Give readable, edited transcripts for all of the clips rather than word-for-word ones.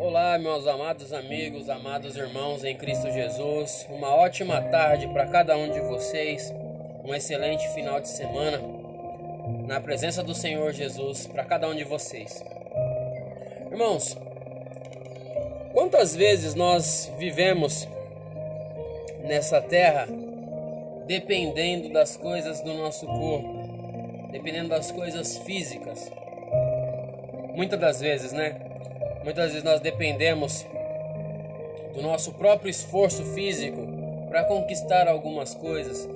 Olá, meus amados amigos, amados irmãos em Cristo Jesus. Uma ótima tarde para cada um de vocês. Um excelente final de semana na presença do Senhor Jesus para cada um de vocês. Irmãos, quantas vezes nós vivemos nessa terra dependendo das coisas do nosso corpo, dependendo das coisas físicas? Muitas das vezes, né? Muitas vezes nós dependemos do nosso próprio esforço físico para conquistar algumas coisas.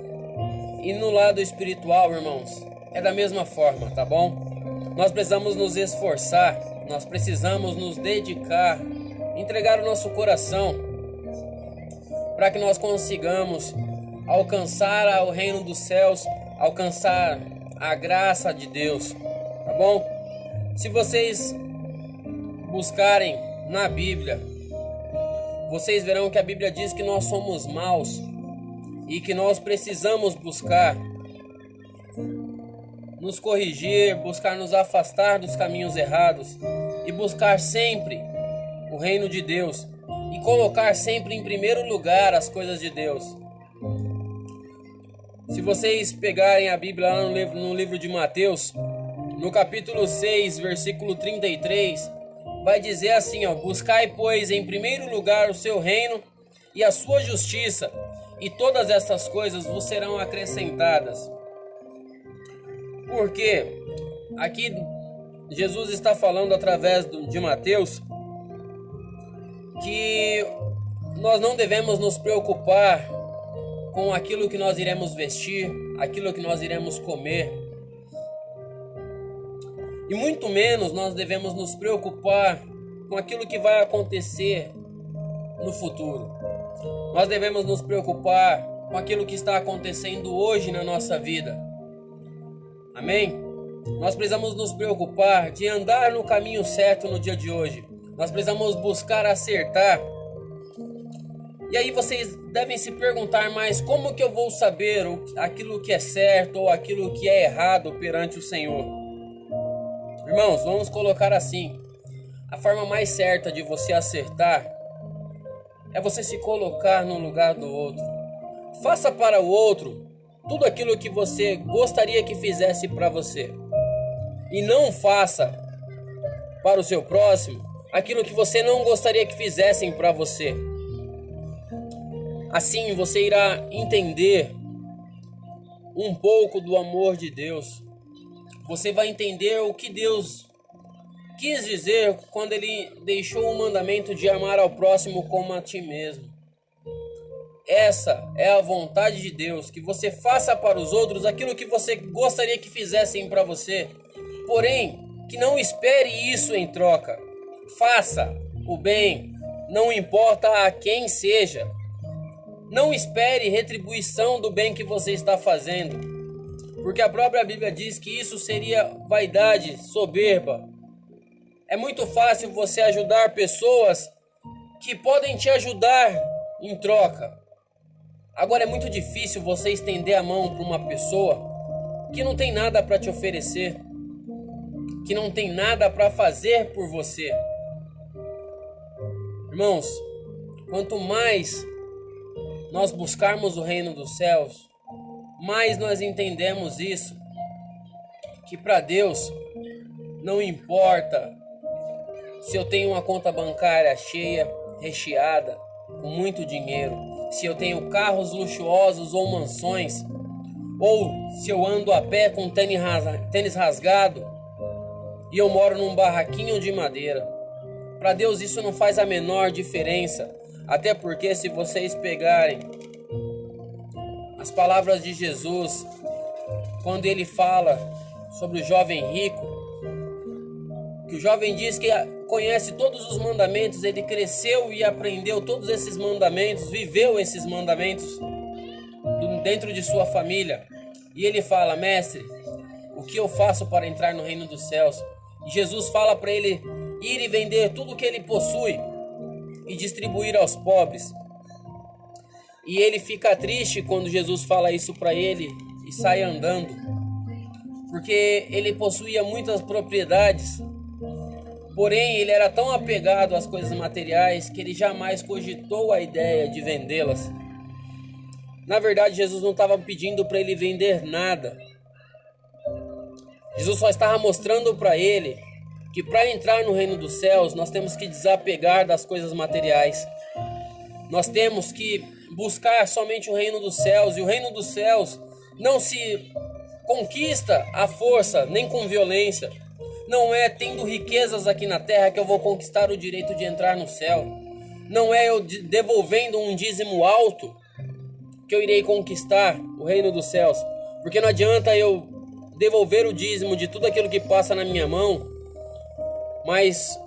E no lado espiritual, irmãos, é da mesma forma, tá bom? Nós precisamos nos esforçar, nós precisamos nos dedicar, entregar o nosso coração para que nós consigamos alcançar o reino dos céus, alcançar a graça de Deus, tá bom? Se vocês buscarem na Bíblia, vocês verão que a Bíblia diz que nós somos maus e que nós precisamos buscar nos corrigir, buscar nos afastar dos caminhos errados e buscar sempre o reino de Deus e colocar sempre em primeiro lugar as coisas de Deus. Se vocês pegarem a Bíblia lá no livro de Mateus, no capítulo 6, versículo 33, vai dizer assim, buscai, pois, em primeiro lugar o seu reino e a sua justiça, e todas essas coisas vos serão acrescentadas. Porque aqui Jesus está falando através de Mateus que nós não devemos nos preocupar com aquilo que nós iremos vestir, aquilo que nós iremos comer. E muito menos nós devemos nos preocupar com aquilo que vai acontecer no futuro. Nós devemos nos preocupar com aquilo que está acontecendo hoje na nossa vida. Amém? Nós precisamos nos preocupar de andar no caminho certo no dia de hoje. Nós precisamos buscar acertar. E aí vocês devem se perguntar, mas como que eu vou saber aquilo que é certo ou aquilo que é errado perante o Senhor? Irmãos, vamos colocar assim: a forma mais certa de você acertar é você se colocar no lugar do outro. Faça para o outro tudo aquilo que você gostaria que fizesse para você. E não faça para o seu próximo aquilo que você não gostaria que fizessem para você. Assim você irá entender um pouco do amor de Deus. Você vai entender o que Deus quis dizer quando Ele deixou o mandamento de amar ao próximo como a ti mesmo. Essa é a vontade de Deus, que você faça para os outros aquilo que você gostaria que fizessem para você. Porém, que não espere isso em troca. Faça o bem, não importa a quem seja. Não espere retribuição do bem que você está fazendo. Porque a própria Bíblia diz que isso seria vaidade, soberba. É muito fácil você ajudar pessoas que podem te ajudar em troca. Agora é muito difícil você estender a mão para uma pessoa que não tem nada para te oferecer, que não tem nada para fazer por você. Irmãos, quanto mais nós buscarmos o reino dos céus, mais nós entendemos isso, que para Deus não importa se eu tenho uma conta bancária cheia, recheada, com muito dinheiro, se eu tenho carros luxuosos ou mansões, ou se eu ando a pé com tênis rasgado e eu moro num barraquinho de madeira. Para Deus isso não faz a menor diferença, até porque se vocês pegarem as palavras de Jesus, quando ele fala sobre o jovem rico, que o jovem diz que conhece todos os mandamentos, ele cresceu e aprendeu todos esses mandamentos, viveu esses mandamentos dentro de sua família. E ele fala: mestre, o que eu faço para entrar no reino dos céus? E Jesus fala para ele ir e vender tudo o que ele possui e distribuir aos pobres. E ele fica triste quando Jesus fala isso para ele e sai andando, porque ele possuía muitas propriedades Porém, ele era tão apegado às coisas materiais que ele jamais cogitou a ideia de vendê-las. Na verdade, Jesus não estava pedindo para ele vender nada. Jesus só estava mostrando para ele que para entrar no reino dos céus, nós temos que desapegar das coisas materiais. Nós temos que buscar somente o reino dos céus. E o reino dos céus não se conquista à força, nem com violência. Não é tendo riquezas aqui na terra que eu vou conquistar o direito de entrar no céu. Não é eu devolvendo um dízimo alto que eu irei conquistar o reino dos céus. Porque não adianta eu devolver o dízimo de tudo aquilo que passa na minha mão, mas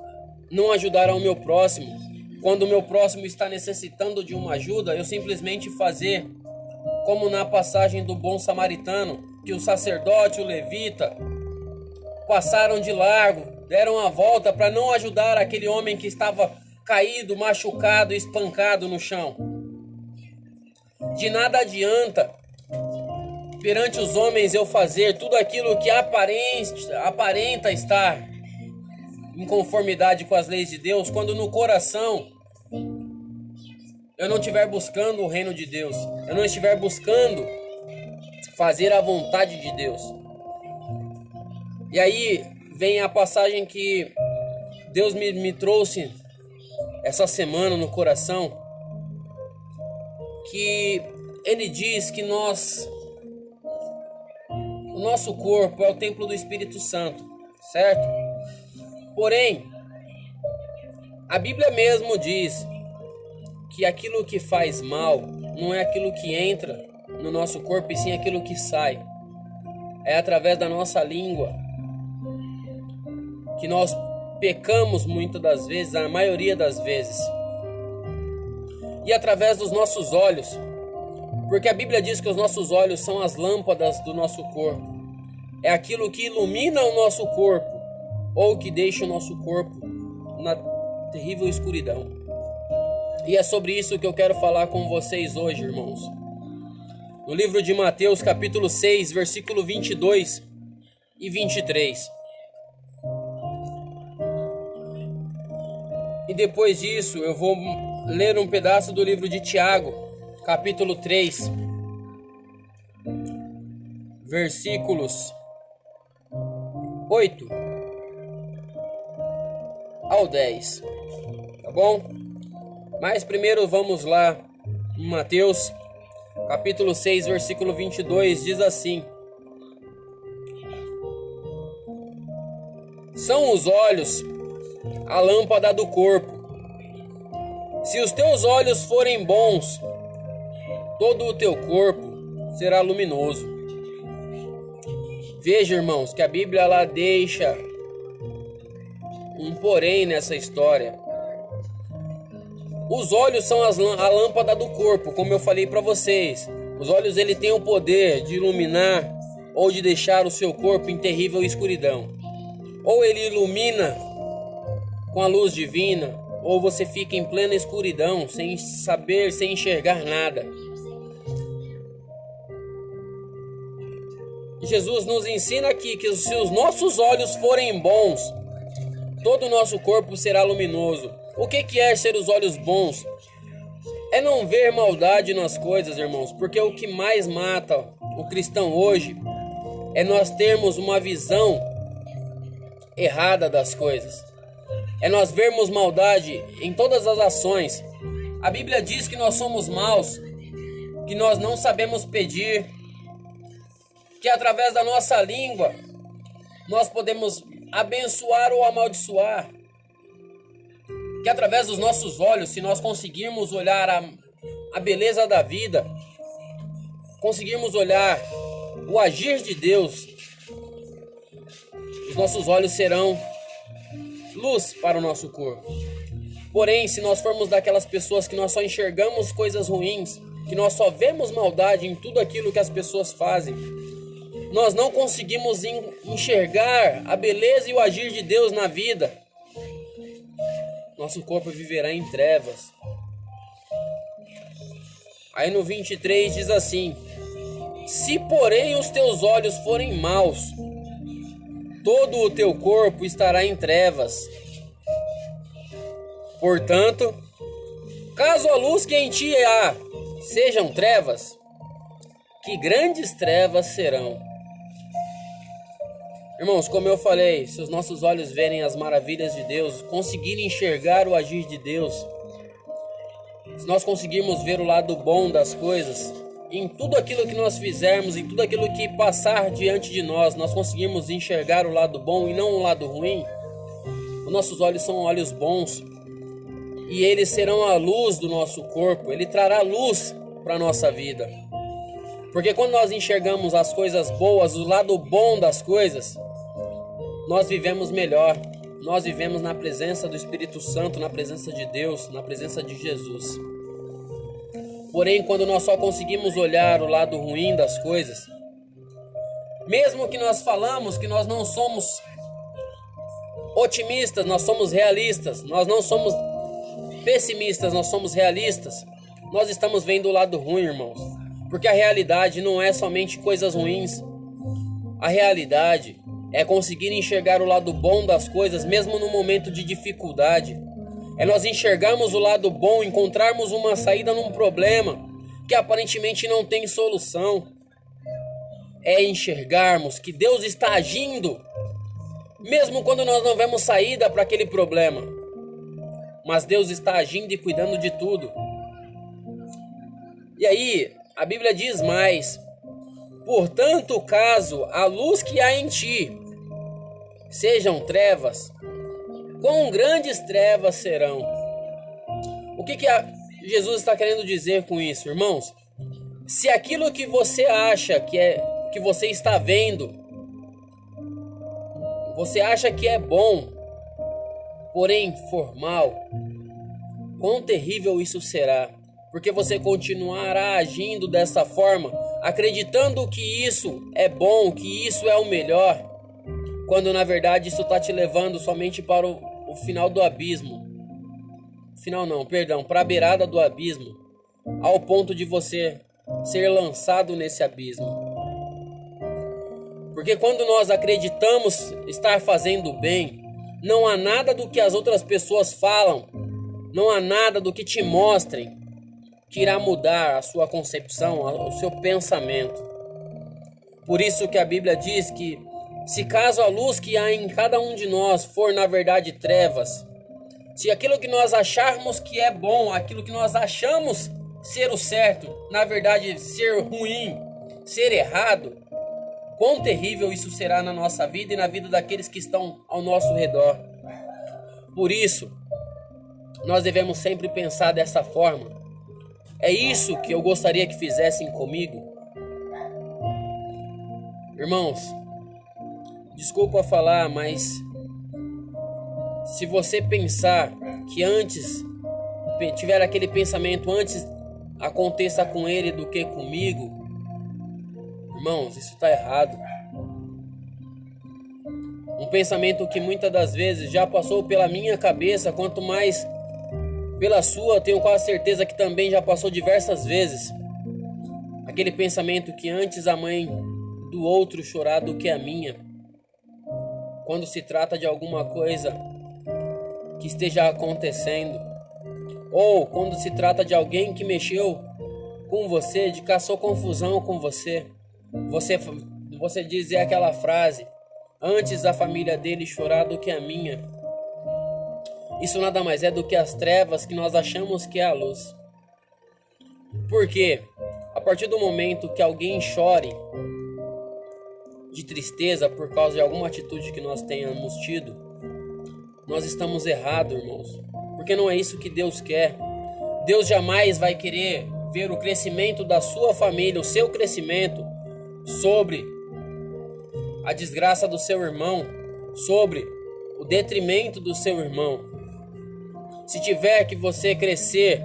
não ajudar ao meu próximo. Quando o meu próximo está necessitando de uma ajuda, eu simplesmente fazer como na passagem do bom samaritano, que o sacerdote e o levita passaram de largo, deram a volta para não ajudar aquele homem que estava caído, machucado, espancado no chão. De nada adianta perante os homens eu fazer tudo aquilo que aparenta estar em conformidade com as leis de Deus, quando no coração eu não estiver buscando o reino de Deus, eu não estiver buscando fazer a vontade de Deus. E aí vem a passagem que Deus me trouxe essa semana no coração, que ele diz que o nosso corpo é o templo do Espírito Santo, certo? Porém, a Bíblia mesmo diz que aquilo que faz mal não é aquilo que entra no nosso corpo, e sim aquilo que sai. É através da nossa língua que nós pecamos muitas das vezes, a maioria das vezes. E através dos nossos olhos, porque a Bíblia diz que os nossos olhos são as lâmpadas do nosso corpo. É aquilo que ilumina o nosso corpo, ou que deixa o nosso corpo na terrível escuridão. E é sobre isso que eu quero falar com vocês hoje, irmãos. No livro de Mateus, capítulo 6, versículo 22 e 23. E depois disso, eu vou ler um pedaço do livro de Tiago, capítulo 3, versículos 8 ao 10. Tá bom? Mas primeiro vamos lá em Mateus, capítulo 6, versículo 22, diz assim: São os olhos a lâmpada do corpo. Se os teus olhos forem bons, todo o teu corpo será luminoso. Veja, irmãos, que a Bíblia ela deixa um porém nessa história. Os olhos são a lâmpada do corpo, como eu falei para vocês. Os olhos ele tem o poder de iluminar ou de deixar o seu corpo em terrível escuridão. Ou ele ilumina com a luz divina, ou você fica em plena escuridão, sem saber, sem enxergar nada. Jesus nos ensina aqui que se os nossos olhos forem bons, todo o nosso corpo será luminoso. O que é ser os olhos bons? É não ver maldade nas coisas, irmãos, porque o que mais mata o cristão hoje é nós termos uma visão errada das coisas. É nós vermos maldade em todas as ações. A Bíblia diz que nós somos maus, que nós não sabemos pedir, que através da nossa língua nós podemos abençoar ou amaldiçoar, que através dos nossos olhos, se nós conseguirmos olhar a beleza da vida, conseguirmos olhar o agir de Deus, os nossos olhos serão luz para o nosso corpo. Porém, se nós formos daquelas pessoas que nós só enxergamos coisas ruins, que nós só vemos maldade em tudo aquilo que as pessoas fazem, nós não conseguimos enxergar a beleza e o agir de Deus na vida, nosso corpo viverá em trevas. Aí no 23 diz assim: Se porém os teus olhos forem maus, todo o teu corpo estará em trevas. Portanto, caso a luz que em ti há sejam trevas, que grandes trevas serão. Irmãos, como eu falei, se os nossos olhos verem as maravilhas de Deus, conseguirem enxergar o agir de Deus, se nós conseguirmos ver o lado bom das coisas, em tudo aquilo que nós fizermos, em tudo aquilo que passar diante de nós, nós conseguirmos enxergar o lado bom e não o lado ruim, os nossos olhos são olhos bons e eles serão a luz do nosso corpo, ele trará luz para a nossa vida. Porque quando nós enxergamos as coisas boas, o lado bom das coisas, nós vivemos melhor. Nós vivemos na presença do Espírito Santo, na presença de Deus, na presença de Jesus. Porém, quando nós só conseguimos olhar o lado ruim das coisas, mesmo que nós falamos que nós não somos otimistas, nós somos realistas, nós não somos pessimistas, nós somos realistas, nós estamos vendo o lado ruim, irmãos. Porque a realidade não é somente coisas ruins. A realidade é conseguir enxergar o lado bom das coisas, mesmo no momento de dificuldade. É nós enxergarmos o lado bom, encontrarmos uma saída num problema que aparentemente não tem solução. É enxergarmos que Deus está agindo, mesmo quando nós não vemos saída para aquele problema. Mas Deus está agindo e cuidando de tudo. E aí, a Bíblia diz mais: portanto, caso a luz que há em ti sejam trevas, quão grandes trevas serão. O que Jesus está querendo dizer com isso, irmãos? Se aquilo que você acha que você está vendo, você acha que é bom, porém for mal, quão terrível isso será. Porque você continuará agindo dessa forma, acreditando que isso é bom, que isso é o melhor, quando na verdade isso está te levando somente para o final do abismo. Para a beirada do abismo, ao ponto de você ser lançado nesse abismo. Porque quando nós acreditamos estar fazendo bem, não há nada do que as outras pessoas falam, não há nada do que te mostrem que irá mudar a sua concepção, o seu pensamento. Por isso que a Bíblia diz que se caso a luz que há em cada um de nós for na verdade trevas, se aquilo que nós acharmos que é bom, aquilo que nós achamos ser o certo, na verdade ser ruim, ser errado, quão terrível isso será na nossa vida e na vida daqueles que estão ao nosso redor. Por isso, nós devemos sempre pensar dessa forma. É isso que eu gostaria que fizessem comigo. Irmãos, desculpa falar, mas se você pensar que antes, tiver aquele pensamento antes aconteça com ele do que comigo, irmãos, isso está errado. Um pensamento que muitas das vezes já passou pela minha cabeça, quanto mais pela sua, tenho quase certeza que também já passou diversas vezes. Aquele pensamento que antes a mãe do outro chorar do que a minha. Quando se trata de alguma coisa que esteja acontecendo. Ou quando se trata de alguém que mexeu com você, de caçou confusão com você. Você dizer aquela frase: antes a família dele chorar do que a minha. Isso nada mais é do que as trevas que nós achamos que é a luz. Porque a partir do momento que alguém chore de tristeza por causa de alguma atitude que nós tenhamos tido, nós estamos errados, irmãos. Porque não é isso que Deus quer. Deus jamais vai querer ver o crescimento da sua família, o seu crescimento, sobre a desgraça do seu irmão, sobre o detrimento do seu irmão. Se tiver que você crescer,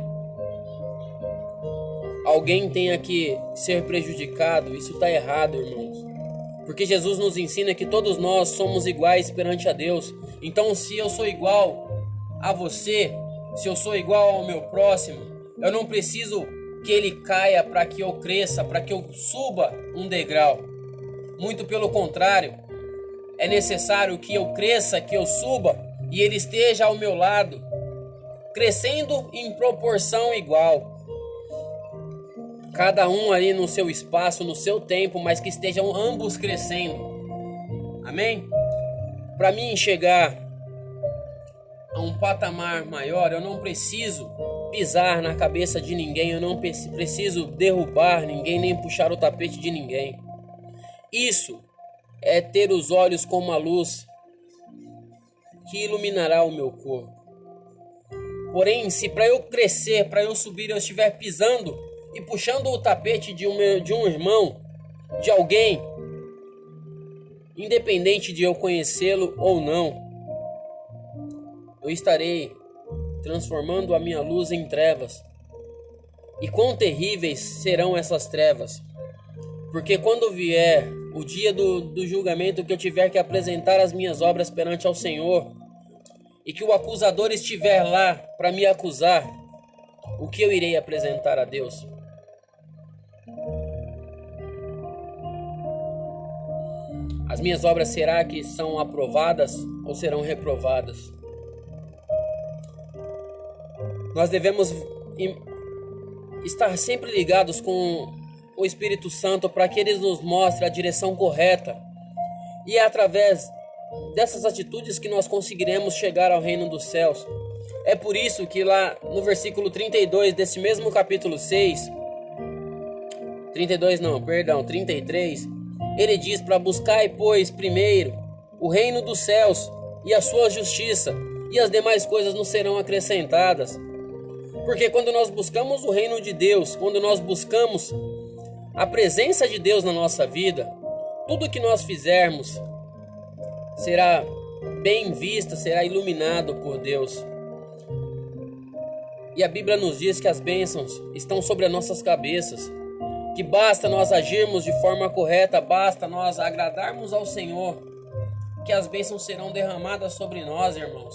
alguém tenha que ser prejudicado, isso está errado, irmãos. Porque Jesus nos ensina que todos nós somos iguais perante a Deus. Então, se eu sou igual a você, se eu sou igual ao meu próximo, eu não preciso que ele caia para que eu cresça, para que eu suba um degrau. Muito pelo contrário, é necessário que eu cresça, que eu suba e ele esteja ao meu lado, crescendo em proporção igual. Cada um ali no seu espaço, no seu tempo, mas que estejam ambos crescendo. Amém? Para mim chegar a um patamar maior, eu não preciso pisar na cabeça de ninguém, eu não preciso derrubar ninguém, nem puxar o tapete de ninguém. Isso é ter os olhos como a luz que iluminará o meu corpo. Porém, se para eu crescer, para eu subir, eu estiver pisando e puxando o tapete de um irmão, de alguém, independente de eu conhecê-lo ou não, eu estarei transformando a minha luz em trevas. E quão terríveis serão essas trevas! Porque quando vier o dia do julgamento, que eu tiver que apresentar as minhas obras perante ao Senhor, e que o acusador estiver lá para me acusar, o que eu irei apresentar a Deus? As minhas obras será que são aprovadas ou serão reprovadas? Nós devemos estar sempre ligados com o Espírito Santo para que Ele nos mostre a direção correta. E é através dessas atitudes que nós conseguiremos chegar ao reino dos céus. É por isso que lá no versículo 32 desse mesmo capítulo 6, 33, ele diz para buscar, pois, primeiro o reino dos céus e a sua justiça, e as demais coisas nos serão acrescentadas. Porque quando nós buscamos o reino de Deus, quando nós buscamos a presença de Deus na nossa vida, tudo que nós fizermos será bem visto, será iluminado por Deus. E a Bíblia nos diz que as bênçãos estão sobre as nossas cabeças, que basta nós agirmos de forma correta, basta nós agradarmos ao Senhor, que as bênçãos serão derramadas sobre nós, irmãos.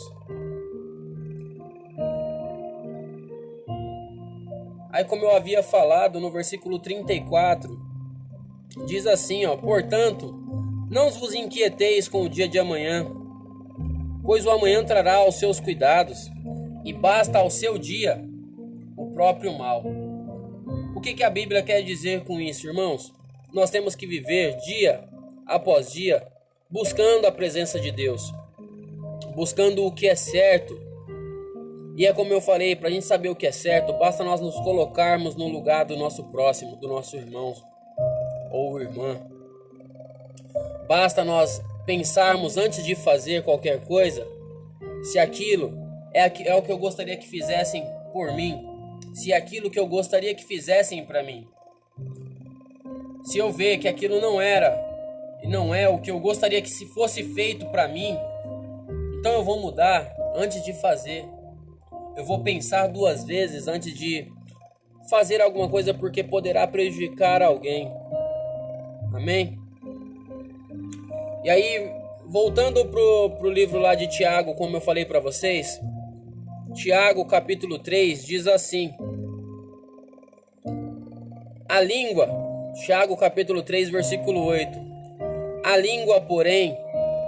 Aí, como eu havia falado no versículo 34, diz assim, portanto, não vos inquieteis com o dia de amanhã, pois o amanhã trará os seus cuidados, e basta ao seu dia o próprio mal. O que a Bíblia quer dizer com isso, irmãos? Nós temos que viver dia após dia, buscando a presença de Deus, buscando o que é certo. E é como eu falei, para a gente saber o que é certo, basta nós nos colocarmos no lugar do nosso próximo, do nosso irmão ou irmã. Basta nós pensarmos antes de fazer qualquer coisa, se aquilo é o que eu gostaria que fizessem por mim, se é aquilo que eu gostaria que fizessem para mim. Se eu ver que aquilo não é o que eu gostaria que se fosse feito para mim, então eu vou mudar antes de fazer. Eu vou pensar duas vezes antes de fazer alguma coisa, porque poderá prejudicar alguém. Amém? E aí, voltando pro livro lá de Tiago, como eu falei para vocês, Tiago capítulo 3 diz assim: a língua, Tiago capítulo 3 versículo 8, a língua, porém,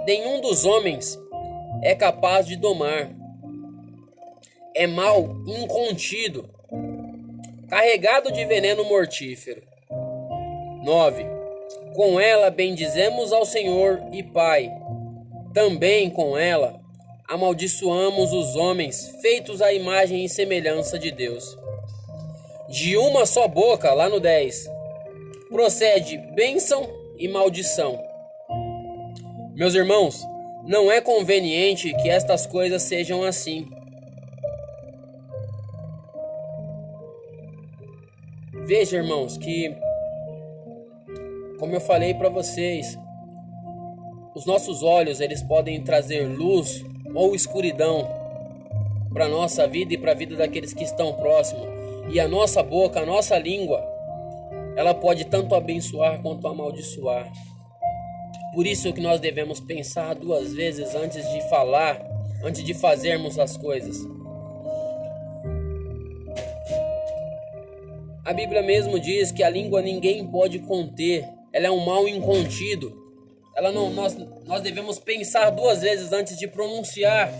nenhum dos homens é capaz de domar. É mal incontido, carregado de veneno mortífero. 9. Com ela bendizemos ao Senhor e Pai. Também com ela amaldiçoamos os homens feitos à imagem e semelhança de Deus. De uma só boca, lá no 10, procede bênção e maldição. Meus irmãos, não é conveniente que estas coisas sejam assim. Veja, irmãos, que, como eu falei para vocês, os nossos olhos, eles podem trazer luz ou escuridão para a nossa vida e para a vida daqueles que estão próximos. E a nossa boca, a nossa língua, ela pode tanto abençoar quanto amaldiçoar. Por isso que nós devemos pensar duas vezes antes de falar, antes de fazermos as coisas. A Bíblia mesmo diz que a língua ninguém pode conter, ela é um mal incontido. Nós devemos pensar duas vezes antes de pronunciar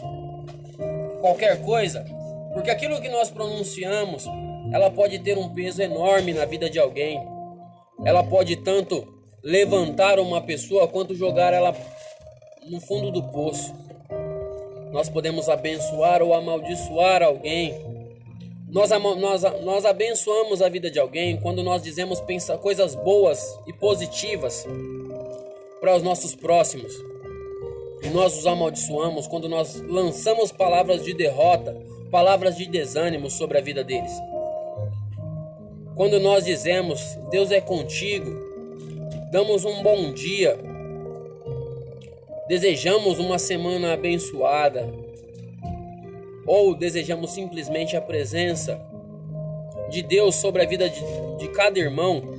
qualquer coisa, Porque aquilo que nós pronunciamos, ela pode ter um peso enorme na vida de alguém. Ela pode tanto levantar uma pessoa quanto jogar ela no fundo do poço. Nós podemos abençoar ou amaldiçoar alguém. Nós abençoamos a vida de alguém quando nós dizemos coisas boas e positivas para os nossos próximos. E nós os amaldiçoamos quando nós lançamos palavras de derrota, palavras de desânimo sobre a vida deles. Quando nós dizemos, Deus é contigo, damos um bom dia, desejamos uma semana abençoada, ou desejamos simplesmente a presença de Deus sobre a vida de cada irmão.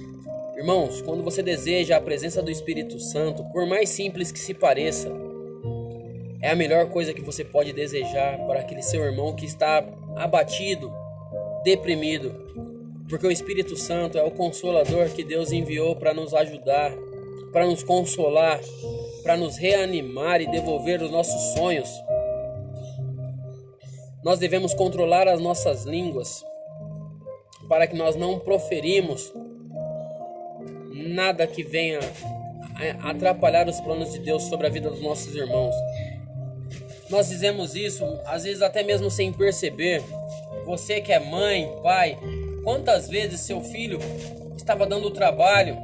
Irmãos, quando você deseja a presença do Espírito Santo, por mais simples que se pareça, é a melhor coisa que você pode desejar para aquele seu irmão que está abatido, deprimido. Porque o Espírito Santo é o Consolador que Deus enviou para nos ajudar, para nos consolar, para nos reanimar e devolver os nossos sonhos. Nós devemos controlar as nossas línguas para que nós não proferimos nada que venha atrapalhar os planos de Deus sobre a vida dos nossos irmãos. Nós dizemos isso, às vezes até mesmo sem perceber. Você que é mãe, pai, quantas vezes seu filho estava dando trabalho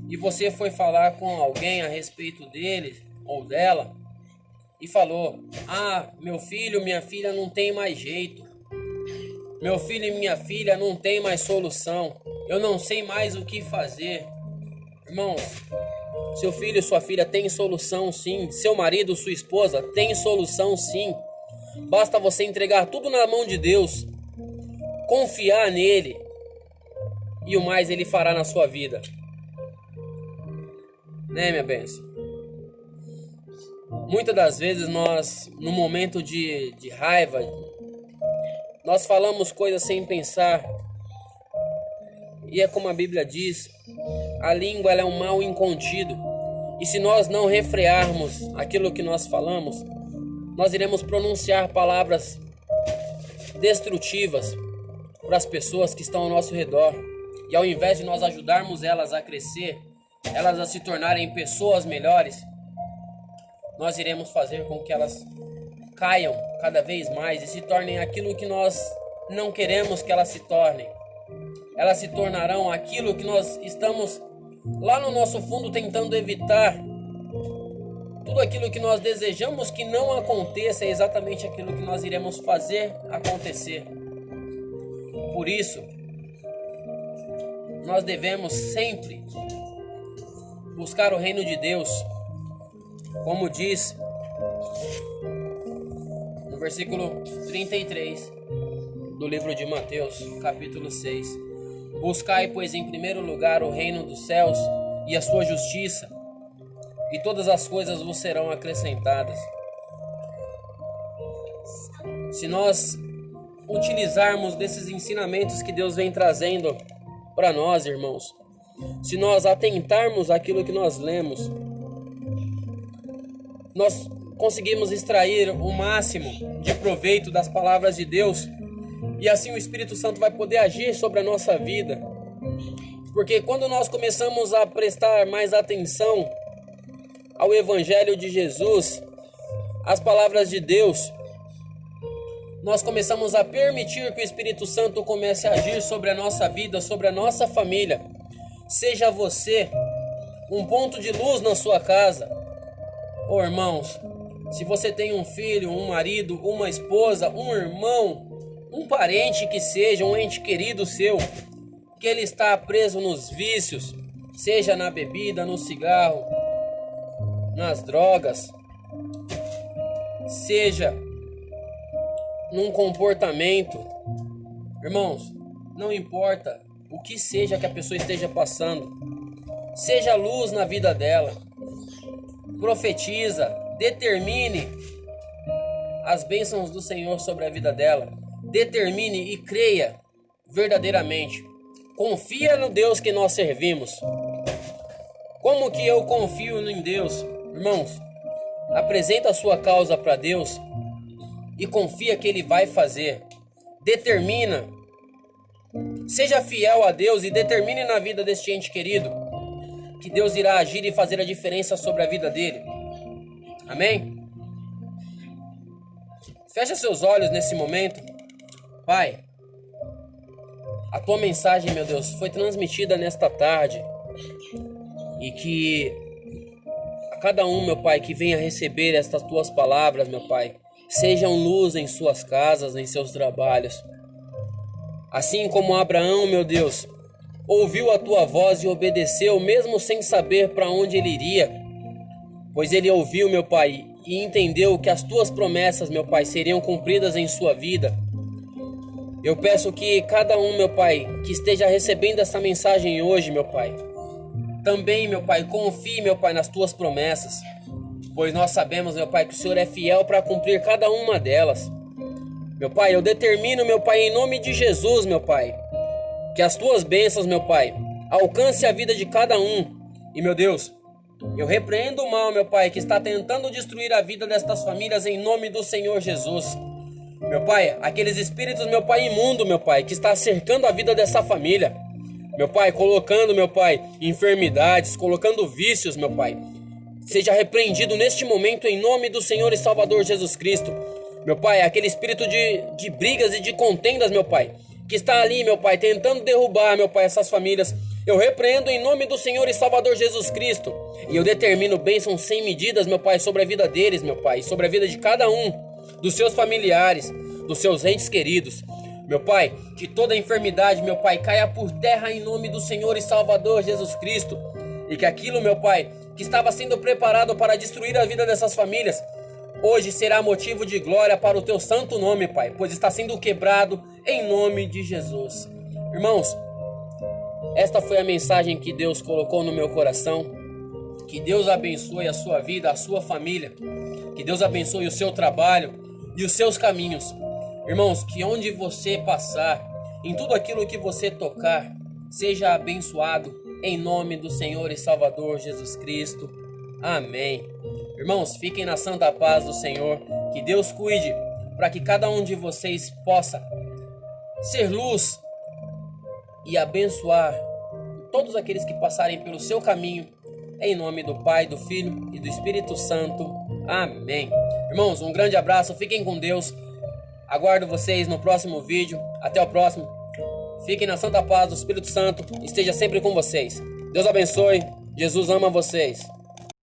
e você foi falar com alguém a respeito dele ou dela e falou: ah, meu filho, minha filha não tem mais jeito. Meu filho e minha filha não tem mais solução. Eu não sei mais o que fazer. Irmãos, seu filho e sua filha têm solução sim. Seu marido, sua esposa tem solução sim. Basta você entregar tudo na mão de Deus, confiar nele, e o mais ele fará na sua vida. Né, minha bênção? Muitas das vezes nós, no momento de raiva, nós falamos coisas sem pensar. E é como a Bíblia diz, a língua ela é um mal incontido. E se nós não refrearmos aquilo que nós falamos, nós iremos pronunciar palavras destrutivas para as pessoas que estão ao nosso redor. E ao invés de nós ajudarmos elas a crescer, elas a se tornarem pessoas melhores, nós iremos fazer com que elas caiam cada vez mais e se tornem aquilo que nós não queremos que elas se tornem. Elas se tornarão aquilo que nós estamos lá no nosso fundo tentando evitar. Tudo aquilo que nós desejamos que não aconteça é exatamente aquilo que nós iremos fazer acontecer. Por isso, nós devemos sempre buscar o reino de Deus, como diz no versículo 33 do livro de Mateus, capítulo 6. Buscai, pois, em primeiro lugar o reino dos céus e a sua justiça, e todas as coisas vos serão acrescentadas. Se nós utilizarmos desses ensinamentos que Deus vem trazendo para nós, irmãos, se nós atentarmos àquilo que nós lemos, nós conseguimos extrair o máximo de proveito das palavras de Deus, e assim o Espírito Santo vai poder agir sobre a nossa vida. Porque quando nós começamos a prestar mais atenção ao Evangelho de Jesus, às palavras de Deus, nós começamos a permitir que o Espírito Santo comece a agir sobre a nossa vida, sobre a nossa família. Seja você um ponto de luz na sua casa. Oh, irmãos, se você tem um filho, um marido, uma esposa, um irmão, um parente que seja, um ente querido seu, que ele está preso nos vícios, seja na bebida, no cigarro, nas drogas, seja num comportamento, irmãos, não importa o que seja que a pessoa esteja passando, seja luz na vida dela, profetiza, determine as bênçãos do Senhor sobre a vida dela, determine e creia verdadeiramente, confia no Deus que nós servimos. Como que eu confio em Deus? Irmãos, apresenta a sua causa para Deus e confia que Ele vai fazer. determina. Seja fiel a Deus e determine na vida deste ente querido que Deus irá agir e fazer a diferença sobre a vida dele. Amém? Fecha seus olhos nesse momento. Pai, a tua mensagem, meu Deus, foi transmitida nesta tarde. E que a cada um, meu Pai, que venha receber estas tuas palavras, meu Pai, sejam luz em suas casas, em seus trabalhos. Assim como Abraão, meu Deus, ouviu a tua voz e obedeceu, mesmo sem saber para onde ele iria, pois ele ouviu, meu Pai, e entendeu que as tuas promessas, meu Pai, seriam cumpridas em sua vida. Eu peço que cada um, meu Pai, que esteja recebendo essa mensagem hoje, meu Pai, também, meu Pai, confie, meu Pai, nas tuas promessas, pois nós sabemos, meu Pai, que o Senhor é fiel para cumprir cada uma delas. Meu Pai, eu determino, meu Pai, em nome de Jesus, meu Pai, que as tuas bênçãos, meu Pai, alcance a vida de cada um. E, meu Deus, eu repreendo o mal, meu Pai, que está tentando destruir a vida destas famílias em nome do Senhor Jesus. Meu Pai, aqueles espíritos, meu Pai, imundo, meu Pai, que está cercando a vida dessa família. Meu Pai, colocando, meu Pai, enfermidades, colocando vícios, meu Pai. Seja repreendido neste momento em nome do Senhor e Salvador Jesus Cristo. Meu Pai, aquele espírito de brigas e de contendas, meu Pai, que está ali, meu Pai, tentando derrubar, meu Pai, essas famílias. Eu repreendo em nome do Senhor e Salvador Jesus Cristo. E eu determino bênçãos sem medidas, meu Pai, sobre a vida deles, meu Pai, sobre a vida de cada um, dos seus familiares, dos seus entes queridos. Meu Pai, que toda enfermidade, meu Pai, caia por terra em nome do Senhor e Salvador Jesus Cristo. E que aquilo, meu Pai, que estava sendo preparado para destruir a vida dessas famílias, hoje será motivo de glória para o teu santo nome, Pai, pois está sendo quebrado em nome de Jesus. Irmãos, esta foi a mensagem que Deus colocou no meu coração. Que Deus abençoe a sua vida, a sua família. Que Deus abençoe o seu trabalho e os seus caminhos. Irmãos, que onde você passar, em tudo aquilo que você tocar, seja abençoado em nome do Senhor e Salvador Jesus Cristo. Amém. Irmãos, fiquem na santa paz do Senhor. Que Deus cuide para que cada um de vocês possa ser luz e abençoar todos aqueles que passarem pelo seu caminho. Em nome do Pai, do Filho e do Espírito Santo. Amém. Irmãos, um grande abraço. Fiquem com Deus. Aguardo vocês no próximo vídeo. Até o próximo. Fiquem na santa paz do Espírito Santo. Esteja sempre com vocês. Deus abençoe. Jesus ama vocês.